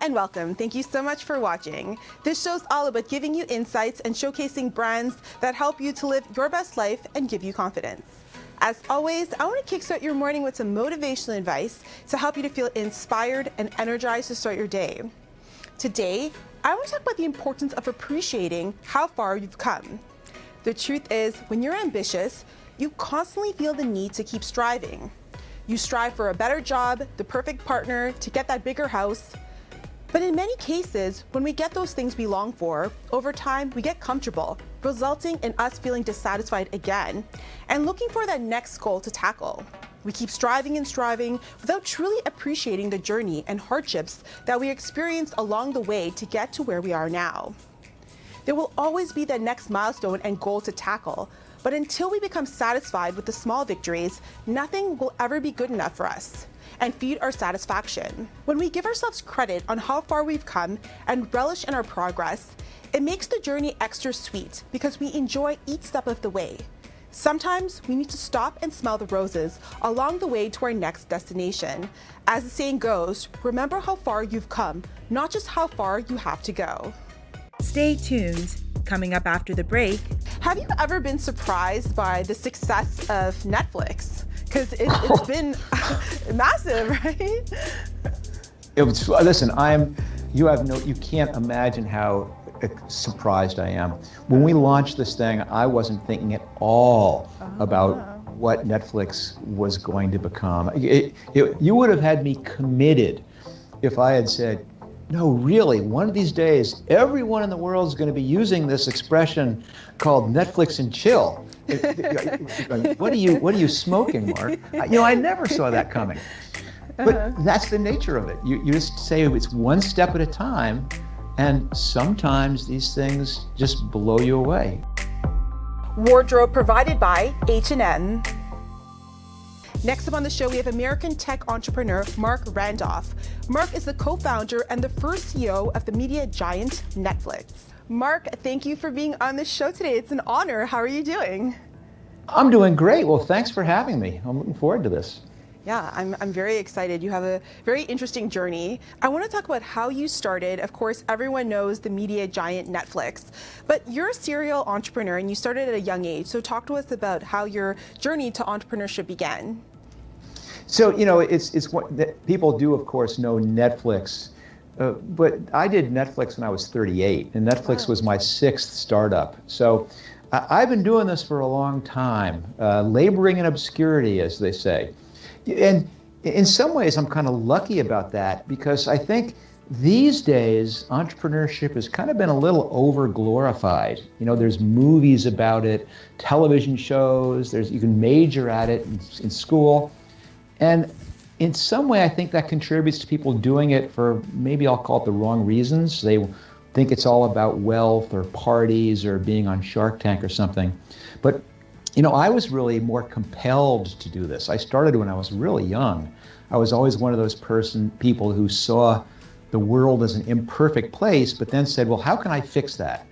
and welcome. Thank you so much for watching. This show's all about giving you insights and showcasing brands that help you to live your best life and give you confidence. As always, I want to kickstart your morning with some motivational advice to help you to feel inspired and energized to start your day. Today, I want to talk about the importance of appreciating how far you've come. The truth is, when you're ambitious, you constantly feel the need to keep striving. You strive for a better job, the perfect partner, to get that bigger house. But in many cases, when we get those things we long for, over time we get comfortable, resulting in us feeling dissatisfied again and looking for that next goal to tackle. We keep striving and striving without truly appreciating the journey and hardships that we experienced along the way to get to where we are now. There will always be that next milestone and goal to tackle, but until we become satisfied with the small victories, nothing will ever be good enough for us and feed our satisfaction. When we give ourselves credit on how far we've come and relish in our progress, it makes the journey extra sweet because we enjoy each step of the way. Sometimes we need to stop and smell the roses along the way to our next destination. As the saying goes, remember how far you've come, not just how far you have to go. Stay tuned. Coming up after the break. Have you ever been surprised by the success of Netflix? Because it's been massive, right? Listen, you can't imagine how surprised I am. When we launched this thing, I wasn't thinking at all about what Netflix was going to become. You would have had me committed if I had said, no, really, one of these days, everyone in the world is going to be using this expression called Netflix and chill. What are you smoking, Marc? I never saw that coming. But that's the nature of it. You just say it's one step at a time, and sometimes these things just blow you away. Wardrobe provided by H&M. Next up on the show, we have American tech entrepreneur Marc Randolph. Marc is the co-founder and the first CEO of the media giant Netflix. Marc, thank you for being on the show today. It's an honor. How are you doing? I'm doing great. Well, thanks for having me. I'm looking forward to this. Yeah, I'm very excited. You have a very interesting journey. I want to talk about how you started. Of course, everyone knows the media giant Netflix, but you're a serial entrepreneur and you started at a young age. So talk to us about how your journey to entrepreneurship began. So, it's what people do, of course, know Netflix, but I did Netflix when I was 38, and Netflix was my sixth startup. So I've been doing this for a long time, laboring in obscurity, as they say. And in some ways, I'm kind of lucky about that because I think these days, entrepreneurship has kind of been a little over-glorified. There's movies about it, television shows, you can major at it in school. And in some way, I think that contributes to people doing it for, maybe I'll call it the wrong reasons. They think it's all about wealth or parties or being on Shark Tank or something. But, I was really more compelled to do this. I started when I was really young. I was always one of those people who saw the world as an imperfect place, but then said, well, how can I fix that?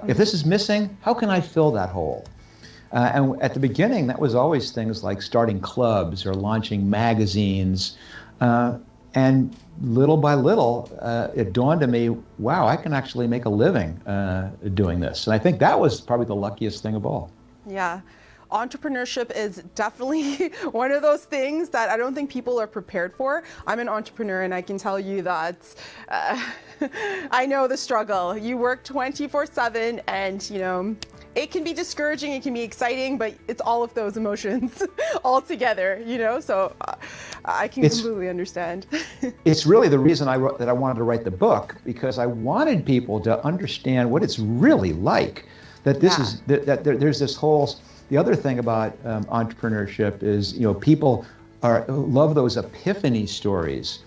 If this is missing, how can I fill that hole? And at the beginning, that was always things like starting clubs or launching magazines. And little by little, it dawned on me, wow, I can actually make a living doing this. And I think that was probably the luckiest thing of all. Yeah. Entrepreneurship is definitely one of those things that I don't think people are prepared for. I'm an entrepreneur and I can tell you that I know the struggle. You work 24/7 and, it can be discouraging, it can be exciting, but it's all of those emotions all together, so I can completely understand. It's really the reason that I wanted to write the book, because I wanted people to understand what it's really like. That there's this whole. The other thing about entrepreneurship is, people love those epiphany stories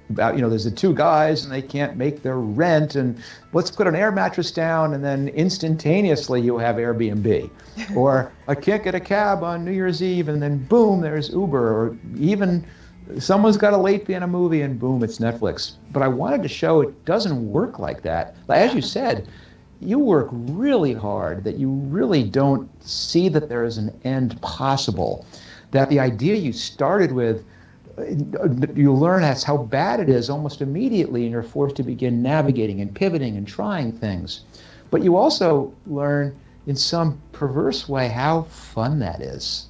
about, there's the two guys and they can't make their rent and let's put an air mattress down and then instantaneously you have Airbnb. Or I can't get a cab on New Year's Eve and then boom, there's Uber. Or even someone's got a late fee on a movie and boom, it's Netflix. But I wanted to show it doesn't work like that. As you said, you work really hard, that you really don't see that there is an end possible, that the idea you started with you learn that's how bad it is almost immediately, and you're forced to begin navigating and pivoting and trying things. But you also learn in some perverse way how fun that is.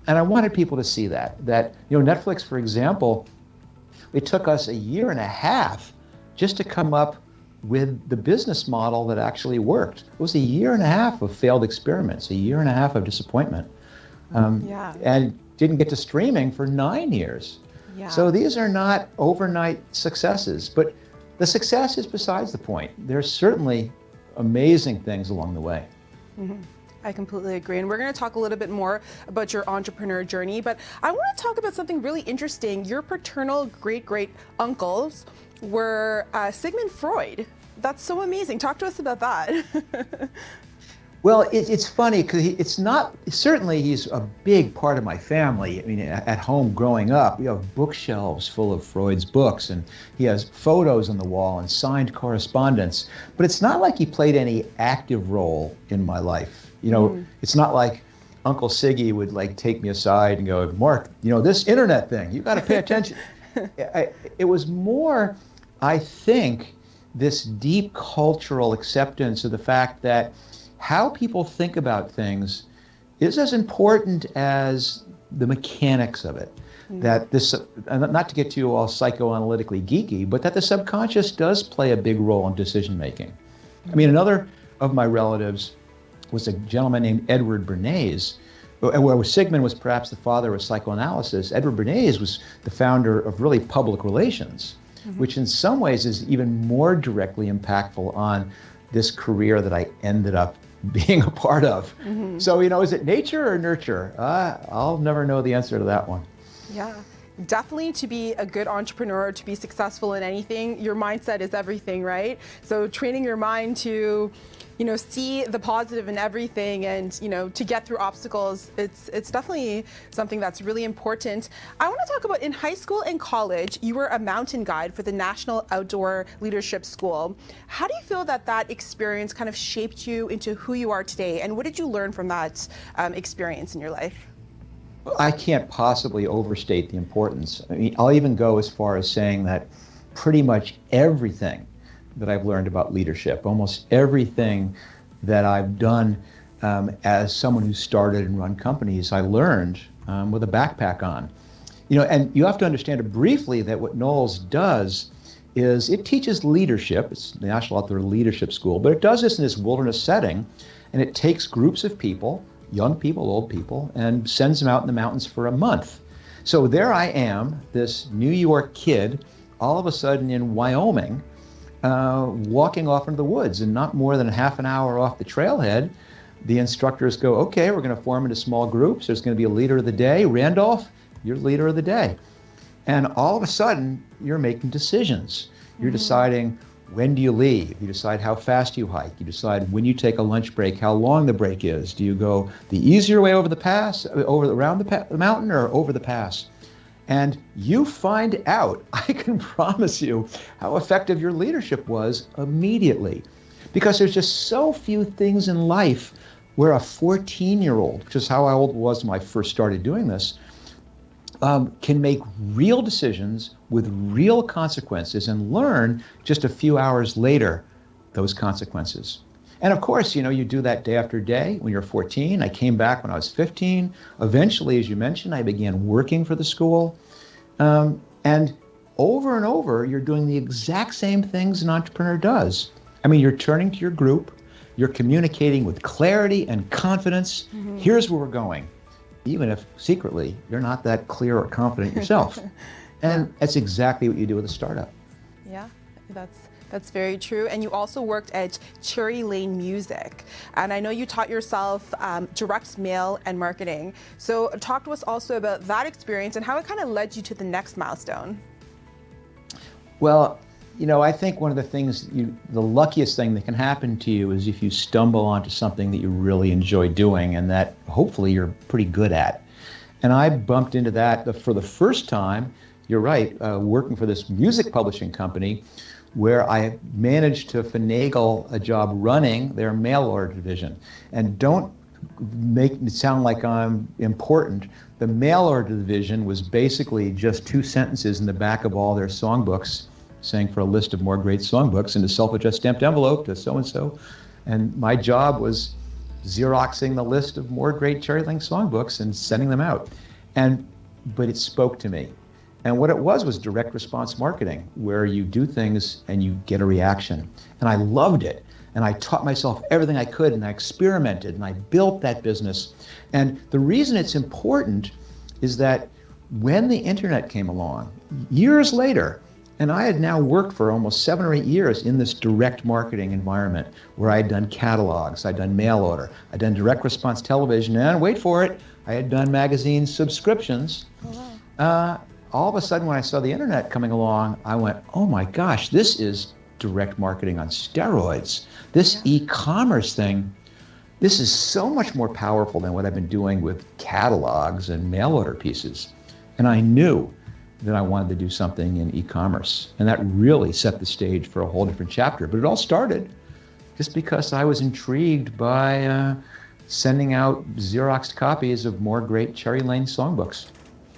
And I wanted people to see that Netflix, for example, it took us a year and a half just to come up with the business model that actually worked. It was a year and a half of failed experiments, a year and a half of disappointment. And didn't get to streaming for 9 years. Yeah. So these are not overnight successes, but the success is besides the point. There's certainly amazing things along the way. I completely agree. And we're going to talk a little bit more about your entrepreneur journey, but I want to talk about something really interesting. Your paternal great uncles were Sigmund Freud. That's so amazing. Talk to us about that. Well, it's funny because certainly he's a big part of my family. I mean, at home growing up, we have bookshelves full of Freud's books, and he has photos on the wall and signed correspondence. But it's not like he played any active role in my life. It's not like Uncle Siggy would take me aside and go, Marc, this internet thing, you got to pay attention. It was more, I think, this deep cultural acceptance of the fact that how people think about things is as important as the mechanics of it. That this, not to get too all psychoanalytically geeky, but that the subconscious does play a big role in decision making. I mean, another of my relatives was a gentleman named Edward Bernays, where Sigmund was perhaps the father of psychoanalysis. Edward Bernays was the founder of really public relations, which in some ways is even more directly impactful on this career that I ended up being a part of. So, is it nature or nurture? I'll never know the answer to that one. Yeah, definitely to be a good entrepreneur, to be successful in anything, your mindset is everything, right? So training your mind to, see the positive in everything and, to get through obstacles, it's definitely something that's really important. I want to talk about in high school and college, you were a mountain guide for the National Outdoor Leadership School. How do you feel that experience kind of shaped you into who you are today? And what did you learn from that experience in your life? I can't possibly overstate the importance. I mean, I'll even go as far as saying that pretty much everything that I've learned about leadership, almost everything that I've done as someone who started and run companies, I learned with a backpack on. And you have to understand briefly that what Knowles does is it teaches leadership. It's the National Outdoor Leadership School, but it does this in this wilderness setting, and it takes groups of people, young people, old people, and sends them out in the mountains for a month. So there I am, this New York kid, all of a sudden in Wyoming, walking off into the woods, and not more than a half an hour off the trailhead, the instructors go, okay, we're going to form into small groups. There's going to be a leader of the day. Randolph, you're leader of the day. And all of a sudden, you're making decisions. You're deciding, when do you leave? You decide how fast you hike. You decide when you take a lunch break, how long the break is. Do you go the easier way over the pass, around the mountain, or over the pass? And you find out, I can promise you, how effective your leadership was immediately. Because there's just so few things in life where a 14-year-old, which is how old I was when I first started doing this, can make real decisions with real consequences and learn just a few hours later those consequences. And of course, you do that day after day when you're 14. I came back when I was 15. Eventually, as you mentioned, I began working for the school. And over and over, you're doing the exact same things an entrepreneur does. I mean, you're turning to your group, you're communicating with clarity and confidence. Here's where we're going, even if secretly you're not that clear or confident yourself. And that's exactly what you do with a startup. Yeah, that's very true. And you also worked at Cherry Lane Music. And I know you taught yourself direct mail and marketing. So talk to us also about that experience and how it kind of led you to the next milestone. Well, I think one of the things, the luckiest thing that can happen to you is if you stumble onto something that you really enjoy doing and that hopefully you're pretty good at. And I bumped into that for the first time, you're right, working for this music publishing company, where I managed to finagle a job running their mail order division. And don't make it sound like I'm important. The mail order division was basically just 2 sentences in the back of all their songbooks saying for a list of more great songbooks in a self-addressed stamped envelope to so-and-so. And my job was Xeroxing the list of more great Cherry Lane songbooks and sending them out. But it spoke to me. And what it was direct response marketing, where you do things and you get a reaction. And I loved it. And I taught myself everything I could, and I experimented, and I built that business. And the reason it's important is that when the internet came along, years later, and I had now worked for almost 7 or 8 years in this direct marketing environment where I had done catalogs, I'd done mail order, I'd done direct response television, and wait for it, I had done magazine subscriptions. Oh, wow. All of a sudden when I saw the internet coming along, I went, oh my gosh, this is direct marketing on steroids. This e-commerce thing, this is so much more powerful than what I've been doing with catalogs and mail order pieces. And I knew that I wanted to do something in e-commerce. And that really set the stage for a whole different chapter. But it all started just because I was intrigued by sending out Xeroxed copies of more great Cherry Lane songbooks.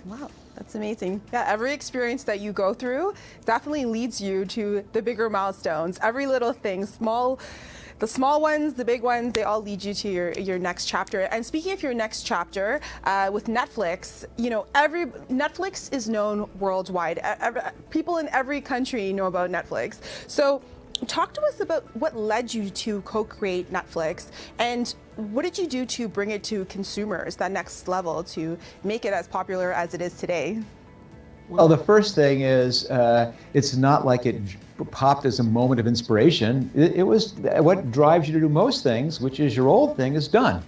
Wow. That's amazing. Yeah, every experience that you go through definitely leads you to the bigger milestones. Every little thing, the small ones, the big ones, they all lead you to your next chapter. And speaking of your next chapter, with Netflix, Netflix is known worldwide. People in every country know about Netflix. So talk to us about what led you to co-create Netflix, and what did you do to bring it to consumers, that next level, to make it as popular as it is today? Well, the first thing is, it's not like it popped as a moment of inspiration. It was what drives you to do most things, which is your old thing is done.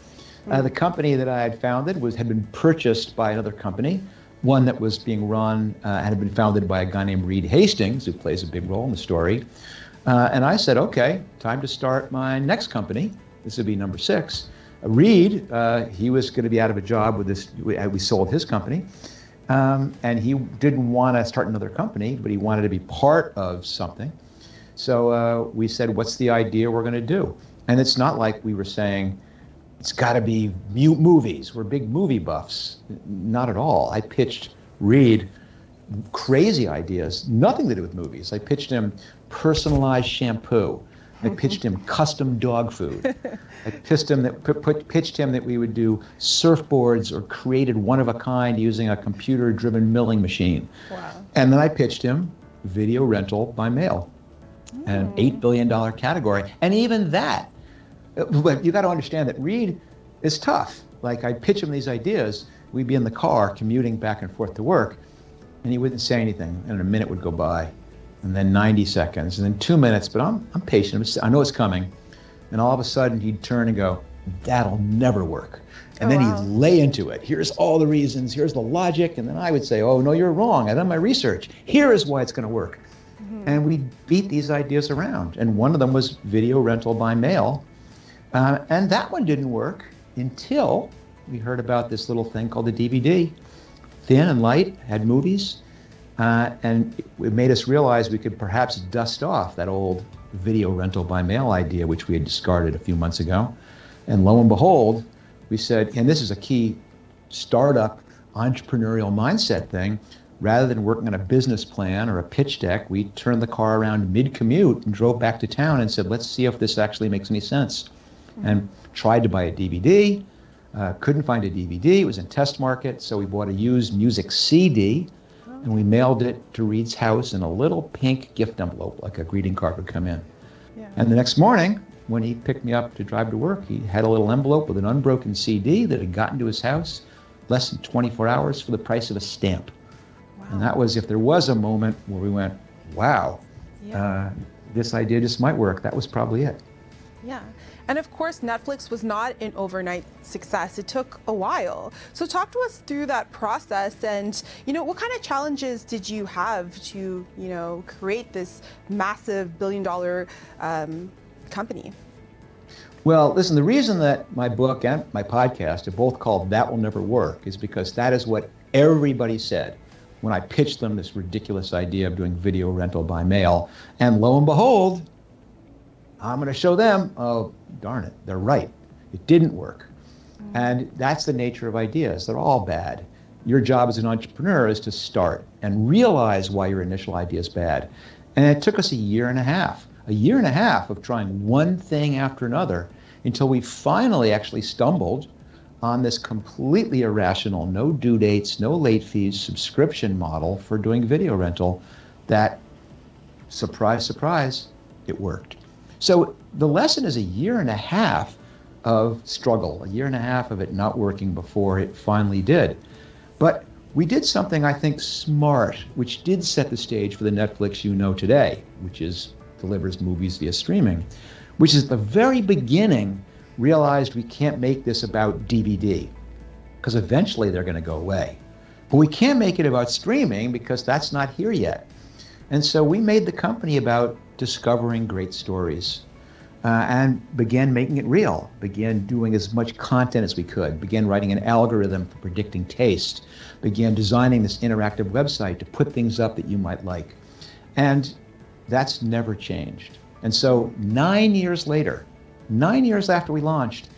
The company that I had founded had been purchased by another company, one that was being run and had been founded by a guy named Reed Hastings, who plays a big role in the story. And I said, okay, time to start my next company. This would be number 6. Reed, he was going to be out of a job with this. We sold his company. And he didn't want to start another company, but he wanted to be part of something. So we said, what's the idea we're going to do? And it's not like we were saying, it's got to be movies. We're big movie buffs. Not at all. I pitched Reed crazy ideas, nothing to do with movies. I pitched him personalized shampoo. I pitched him custom dog food. I pitched him that we would do surfboards or created one of a kind using a computer-driven milling machine. Wow. And then I pitched him video rental by mail, an $8 billion category. And even that, but you got to understand that Reed is tough. Like, I'd pitch him these ideas, we'd be in the car commuting back and forth to work, and he wouldn't say anything, and a minute would go by, and then 90 seconds, and then 2 minutes, but I'm patient, I know it's coming. And all of a sudden he'd turn and go, that'll never work. And then he'd lay into it. Here's all the reasons, here's the logic, and then I would say, oh, no, you're wrong, I've done my research. Here is why it's gonna work. And we beat these ideas around. And one of them was video rental by mail. And that one didn't work until we heard about this little thing called the DVD. Thin and light, had movies. And it made us realize we could perhaps dust off that old video rental by mail idea, which we had discarded a few months ago. And lo and behold, we said, and this is a key startup entrepreneurial mindset thing, rather than working on a business plan or a pitch deck, we turned the car around mid-commute and drove back to town and said, let's see if this actually makes any sense. And tried to buy a DVD, couldn't find a DVD, it was in test market, so we bought a used music CD, and we mailed it to Reed's house in a little pink gift envelope, like a greeting card would come in. Yeah. And the next morning, when he picked me up to drive to work, he had a little envelope with an unbroken CD that had gotten to his house less than 24 hours for the price of a stamp. Wow. And that was, if there was a moment where we went, wow, this idea just might work, that was probably it. Yeah. And of course, Netflix was not an overnight success. It took a while. So talk to us through that process, and what kind of challenges did you have to create this massive billion-dollar company? Well, listen, the reason that my book and my podcast are both called That Will Never Work is because that is what everybody said when I pitched them this ridiculous idea of doing video rental by mail. And lo and behold, I'm going to show them, oh, darn it, they're right. It didn't work. And that's the nature of ideas. They're all bad. Your job as an entrepreneur is to start and realize why your initial idea is bad. And it took us a year and a half of trying one thing after another until we finally actually stumbled on this completely irrational, no due dates, no late fees subscription model for doing video rental that, surprise, surprise, it worked. So the lesson is a year and a half of struggle, a year and a half of it not working before it finally did. But we did something I think smart, which did set the stage for the Netflix you know today, which is delivers movies via streaming, which is at the very beginning realized we can't make this about DVD, because eventually they're going to go away. But we can't make it about streaming because that's not here yet. And so we made the company about discovering great stories and began making it real, began doing as much content as we could, began writing an algorithm for predicting taste, began designing this interactive website to put things up that you might like. And that's never changed. And so 9 years later, 9 years after we launched,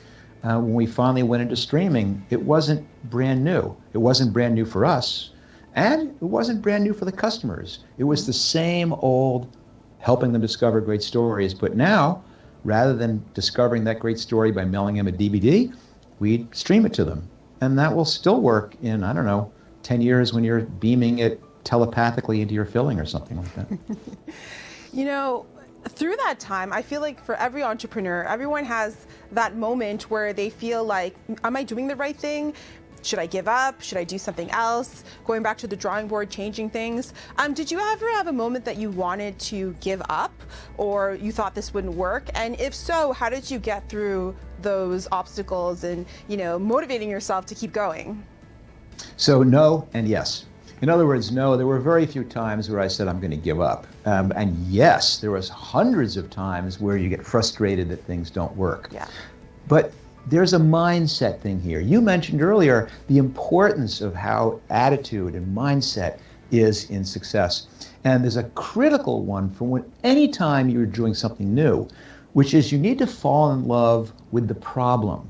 when we finally went into streaming, it wasn't brand new. It wasn't brand new for us, and it wasn't brand new for the customers. It was the same old helping them discover great stories. But now, rather than discovering that great story by mailing them a DVD, we stream it to them. And that will still work in, 10 years when you're beaming it telepathically into your filling or something like that. Through that time, I feel like for every entrepreneur, everyone has that moment where they feel like, am I doing the right thing? Should I give up? Should I do something else? Going back to the drawing board, changing things. Did you ever have a moment that you wanted to give up or you thought this wouldn't work? And if so, how did you get through those obstacles and, motivating yourself to keep going? So no and yes. In other words, no, there were very few times where I said I'm going to give up. And yes, there was hundreds of times where you get frustrated that things don't work. Yeah. But there's a mindset thing here. You mentioned earlier the importance of how attitude and mindset is in success. And there's a critical one for any time you're doing something new, which is you need to fall in love with the problem,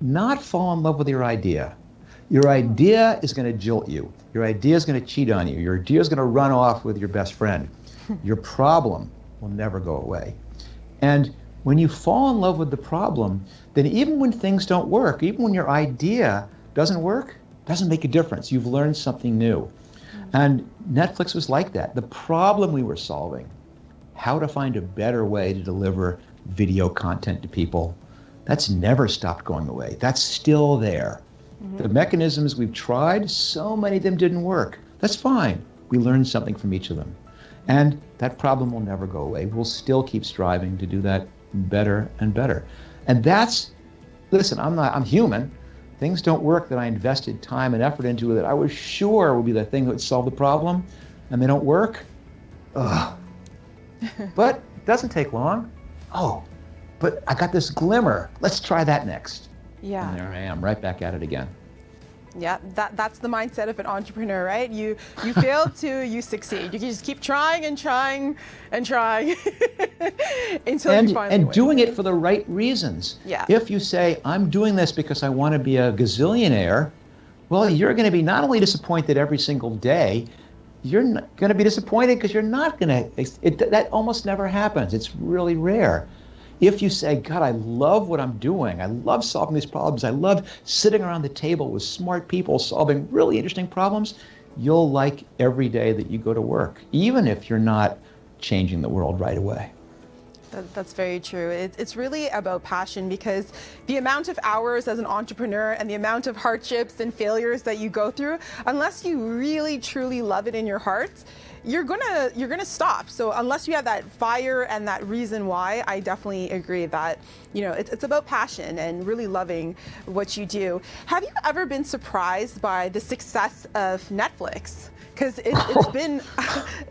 not fall in love with your idea. Your idea is going to jilt you. Your idea is going to cheat on you. Your idea is going to run off with your best friend. Your problem will never go away. And when you fall in love with the problem, then even when things don't work, even when your idea doesn't work, doesn't make a difference. You've learned something new. And Netflix was like that. The problem we were solving, how to find a better way to deliver video content to people, that's never stopped going away. That's still there. The mechanisms we've tried, so many of them didn't work. That's fine. We learned something from each of them. And that problem will never go away. We'll still keep striving to do that better and better. And listen, I'm human. Things don't work that I invested time and effort into that I was sure would be the thing that would solve the problem, and they don't work. Ugh. But it doesn't take long. Oh, but I got this glimmer. Let's try that next. Yeah. And there I am, right back at it again. Yeah, that's the mindset of an entrepreneur, right? You fail to, you succeed. You can just keep trying and trying and trying until you finally win. Doing it for the right reasons. Yeah. If you say, I'm doing this because I want to be a gazillionaire, well, you're going to be not only disappointed every single day, you're going to be disappointed because you're not going to, that almost never happens. It's really rare. If you say, God, I love what I'm doing. I love solving these problems. I love sitting around the table with smart people solving really interesting problems, you'll like every day that you go to work, even if you're not changing the world right away. That's very true. It's really about passion, because the amount of hours as an entrepreneur and the amount of hardships and failures that you go through, unless you really truly love it in your heart, you're gonna stop. So unless you have that fire and that reason why, I definitely agree that it's about passion and really loving what you do. Have you ever been surprised by the success of Netflix? Because it's been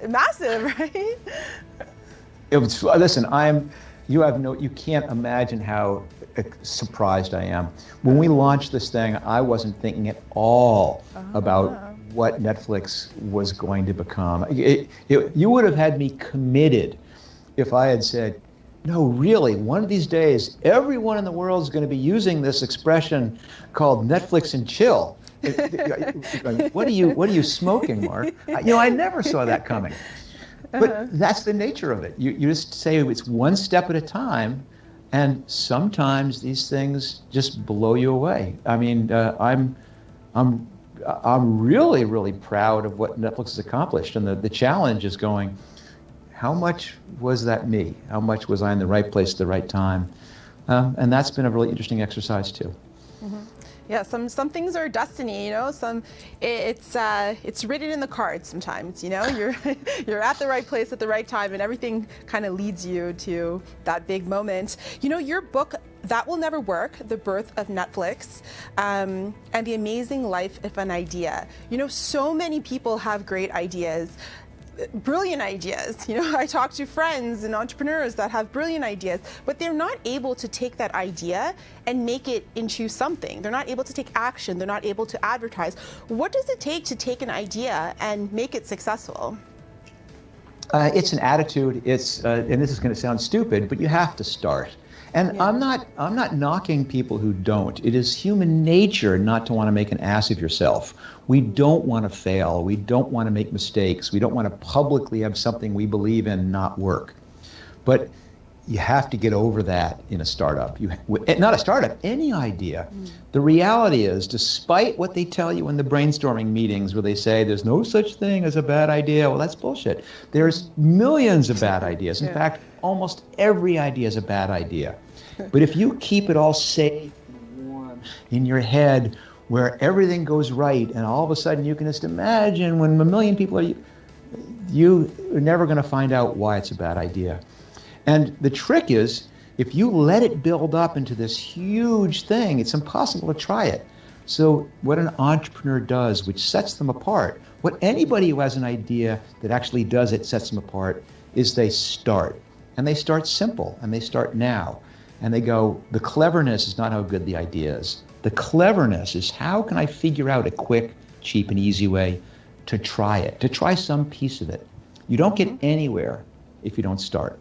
massive, right? Listen, you can't imagine how surprised I am. When we launched this thing, I wasn't thinking at all about what Netflix was going to become. You would have had me committed if I had said, no, really, one of these days, everyone in the world is going to be using this expression called Netflix and chill. What are you smoking, Marc? I never saw that coming. But that's the nature of it. You just say it's one step at a time, and sometimes these things just blow you away. I mean, I'm really, really proud of what Netflix has accomplished, and the challenge is going, how much was that me? How much was I in the right place at the right time? And that's been a really interesting exercise too. Mm-hmm. Yeah, some things are destiny, it's written in the cards sometimes, you're at the right place at the right time, and everything kind of leads you to that big moment. Your book, That Will Never Work, The Birth of Netflix, and The Amazing Life of an Idea. So many people have great ideas. Brilliant ideas. I talk to friends and entrepreneurs that have brilliant ideas, but they're not able to take that idea and make it into something. They're not able to take action. They're not able to advertise. What does it take to take an idea and make it successful? It's an attitude. And this is going to sound stupid, but you have to start. And yeah. I'm not knocking people who don't. It is human nature not to want to make an ass of yourself. We don't want to fail. We don't want to make mistakes. We don't want to publicly have something we believe in not work. But you have to get over that in a startup. Not a startup, any idea. The reality is, despite what they tell you in the brainstorming meetings where they say there's no such thing as a bad idea, well, that's bullshit. There's millions of bad ideas. In fact, almost every idea is a bad idea. But if you keep it all safe and warm in your head where everything goes right, and all of a sudden you can just imagine when a million people are, you are never going to find out why it's a bad idea. And the trick is, if you let it build up into this huge thing, it's impossible to try it. So what an entrepreneur does, which sets them apart, what anybody who has an idea that actually does it sets them apart, is they start. And they start simple, and they start now. And they go, the cleverness is not how good the idea is. The cleverness is, how can I figure out a quick, cheap, and easy way to try it, to try some piece of it. You don't get anywhere if you don't start.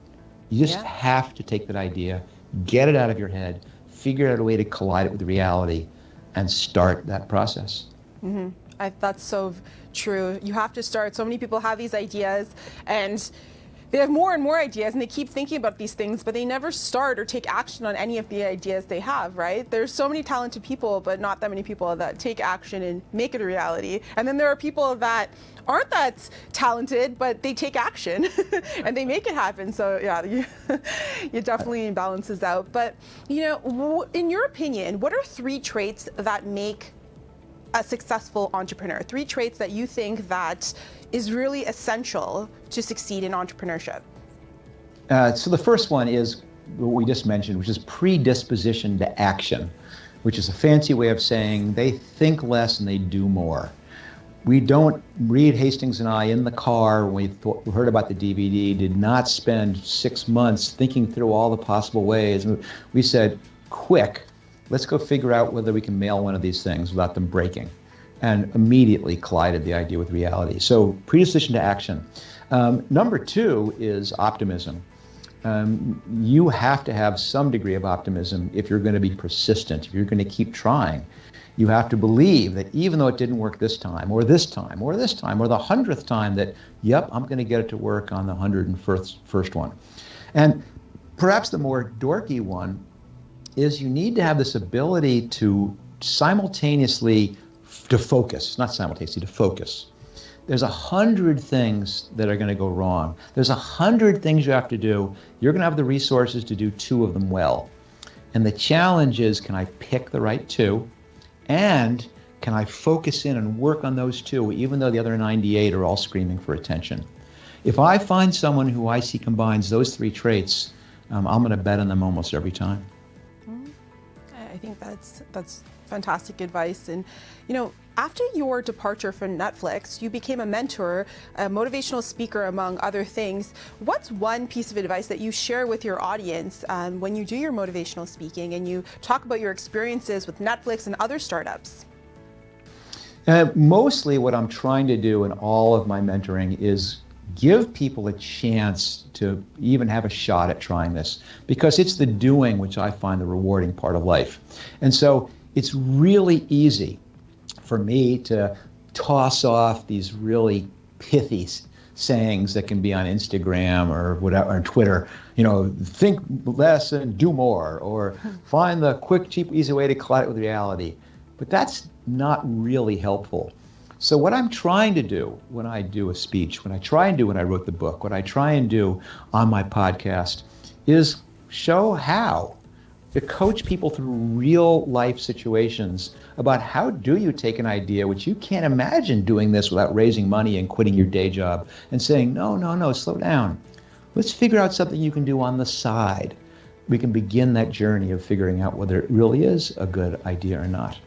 You just have to take that idea, get it out of your head, figure out a way to collide it with reality, and start that process. Mm-hmm. That's so true. You have to start. So many people have these ideas, and they have more and more ideas, and they keep thinking about these things, but they never start or take action on any of the ideas they have, right? There's so many talented people, but not that many people that take action and make it a reality. And then there are people that aren't that talented, but they take action and they make it happen. So yeah, it definitely balances out. But in your opinion, what are 3 traits that make a successful entrepreneur? 3 traits that you think that is really essential to succeed in entrepreneurship? So the first one is what we just mentioned, which is predisposition to action, which is a fancy way of saying they think less and they do more. We don't, Reed Hastings and I in the car when we heard about the DVD did not spend 6 months thinking through all the possible ways. We said, quick, let's go figure out whether we can mail one of these things without them breaking, and immediately collided the idea with reality. So predisposition to action. Number 2 is optimism. You have to have some degree of optimism if you're going to be persistent, if you're going to keep trying. You have to believe that even though it didn't work this time, or this time, or this time, or the 100th time, that, yep, I'm going to get it to work on the 101st one. And perhaps the more dorky one is you need to have this ability to simultaneously to focus, not simultaneously, to focus. There's 100 things that are going to go wrong. There's 100 things you have to do. You're going to have the resources to do 2 of them well. And the challenge is, can I pick the right 2? And can I focus in and work on those 2, even though the other 98 are all screaming for attention? If I find someone who I see combines those 3 traits, I'm going to bet on them almost every time. I think that's fantastic advice. And after your departure from Netflix, you became a mentor, a motivational speaker, among other things. What's one piece of advice that you share with your audience when you do your motivational speaking and you talk about your experiences with Netflix and other startups? Mostly what I'm trying to do in all of my mentoring is give people a chance to even have a shot at trying this, because it's the doing which I find the rewarding part of life. And so it's really easy for me to toss off these really pithy sayings that can be on Instagram or whatever, or Twitter, think less and do more, or find the quick, cheap, easy way to collide with reality. But that's not really helpful. So what I'm trying to do when I do a speech, when I wrote the book, what I try and do on my podcast is show how to coach people through real life situations about how do you take an idea which you can't imagine doing this without raising money and quitting your day job and saying, no, slow down. Let's figure out something you can do on the side. We can begin that journey of figuring out whether it really is a good idea or not.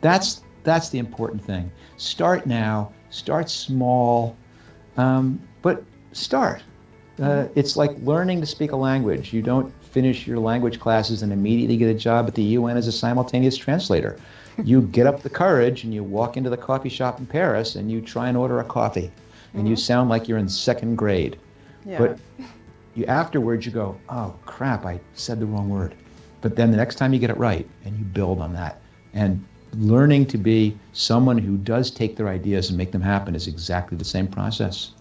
That's the important thing. Start now, start small, but start. It's like learning to speak a language. You don't finish your language classes and immediately get a job at the UN as a simultaneous translator. You get up the courage and you walk into the coffee shop in Paris and you try and order a coffee, and you sound like you're in second grade. Yeah. But afterwards you go, oh crap, I said the wrong word. But then the next time you get it right, and you build on that. And learning to be someone who does take their ideas and make them happen is exactly the same process.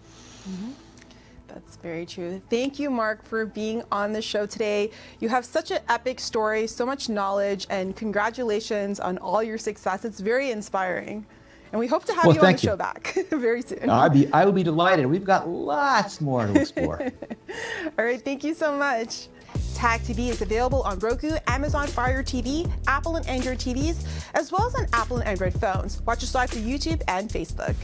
That's very true. Thank you, Marc, for being on the show today. You have such an epic story, so much knowledge, and congratulations on all your success. It's very inspiring. And we hope to have you on the show back very soon. I will be delighted. We've got lots more to explore. All right, thank you so much. Tag TV is available on Roku, Amazon Fire TV, Apple and Android TVs, as well as on Apple and Android phones. Watch us live through YouTube and Facebook.